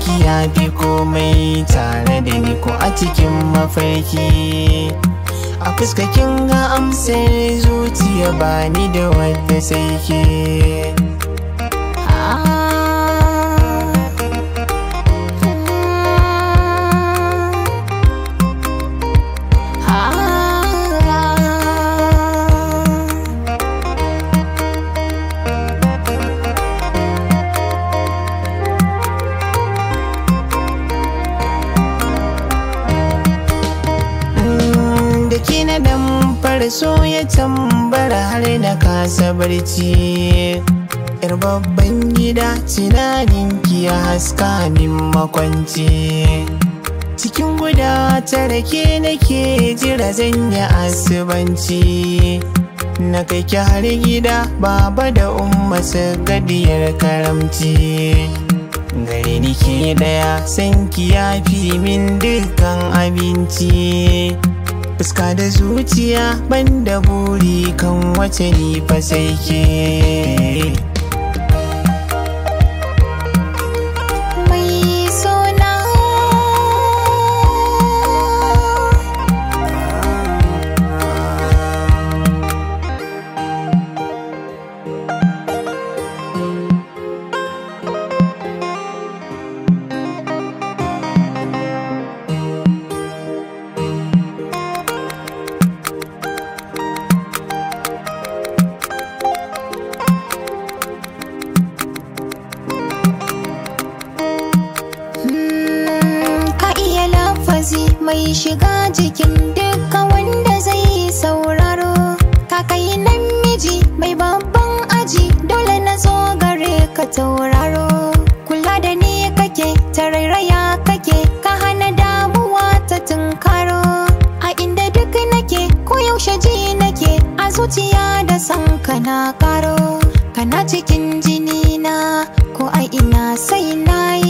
ki ya fi komai tare da ni ko a cikin mafarki. A fuskakin ga amsar zuciya bani da wadda sai ke. Ki na damfar so ya tambara har na kasa barci. Yar babban gida tunanin ki ya haska min makwanci. Cikin guda tara ke nake jira zan yi asubanci. Na kai ki har gida baba da umma su gadiyar karamci. Gare ni ke daya san ki ya fi min dukkan abinci. Fuska da zuciya banda buri kan wace ni fa sai ke. Mai shiga jikin duka wanda zai sauraro. Ka kai namiji mai babban aji dole na zo gare ka tauraro. Kula da ni kake tarairaya kake ka hana damuwa ta tunkaro. A inda duk nake koyaushe ji nake a zuciya da san kana karo. Kana cikin jini na ko a ina sai na yi